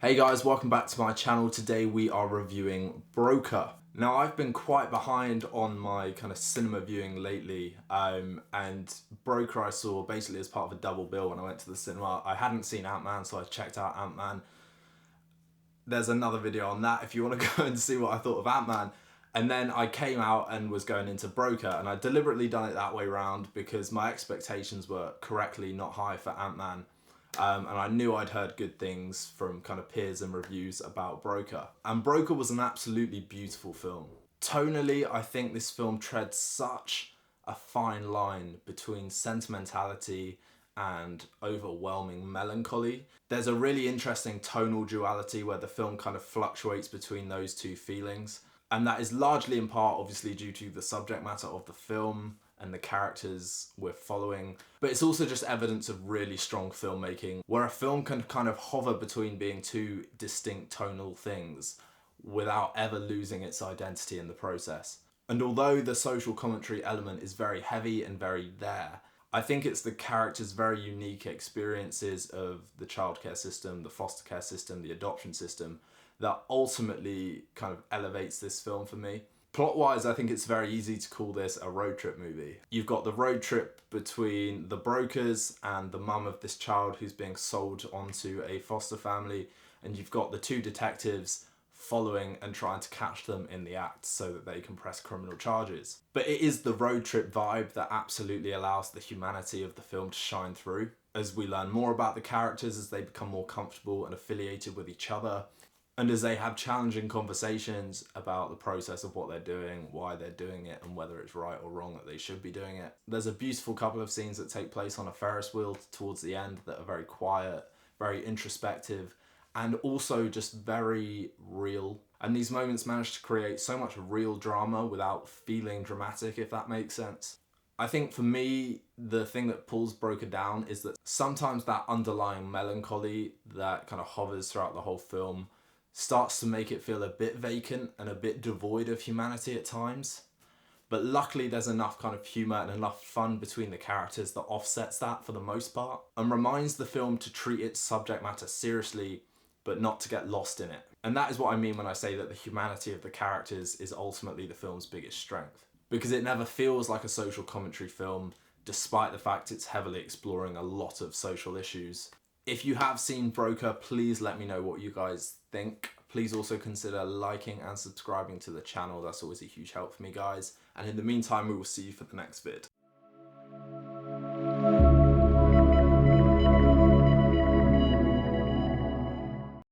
Hey guys, welcome back to my channel. Today we are reviewing Broker. Now I've been quite behind on my kind of cinema viewing lately, and Broker I saw basically as part of a double bill when I went to the cinema. I hadn't seen Ant-Man, so I checked out Ant-Man. There's another video on that if you want to go and see what I thought of Ant-Man. And then I came out and was going into Broker, and I deliberately done it that way round because my expectations were correctly not high for Ant-Man. And I knew I'd heard good things from kind of peers and reviews about Broker. And Broker was an absolutely beautiful film. Tonally, I think this film treads such a fine line between sentimentality and overwhelming melancholy. There's a really interesting tonal duality where the film kind of fluctuates between those two feelings. And that is largely in part obviously due to the subject matter of the film and the characters we're following, but it's also just evidence of really strong filmmaking where a film can kind of hover between being two distinct tonal things without ever losing its identity in the process. And although the social commentary element is very heavy and very there, I think it's the characters' very unique experiences of the childcare system, the foster care system, the adoption system that ultimately kind of elevates this film for me. Plot-wise, I think it's very easy to call this a road trip movie. You've got the road trip between the brokers and the mum of this child who's being sold onto a foster family, and you've got the two detectives following and trying to catch them in the act so that they can press criminal charges. But it is the road trip vibe that absolutely allows the humanity of the film to shine through. As we learn more about the characters, as they become more comfortable and affiliated with each other, and as they have challenging conversations about the process of what they're doing, why they're doing it, and whether it's right or wrong that they should be doing it. There's a beautiful couple of scenes that take place on a Ferris wheel towards the end that are very quiet, very introspective, and also just very real. And these moments manage to create so much real drama without feeling dramatic, if that makes sense. I think for me, the thing that pulls Broker down is that sometimes that underlying melancholy that kind of hovers throughout the whole film starts to make it feel a bit vacant and a bit devoid of humanity at times. But luckily there's enough kind of humour and enough fun between the characters that offsets that for the most part, and reminds the film to treat its subject matter seriously, but not to get lost in it. And that is what I mean when I say that the humanity of the characters is ultimately the film's biggest strength. Because it never feels like a social commentary film, despite the fact it's heavily exploring a lot of social issues. If you have seen Broker, please let me know what you guys think. Please also consider liking and subscribing to the channel. That's always a huge help for me, guys. And in the meantime, we will see you for the next vid.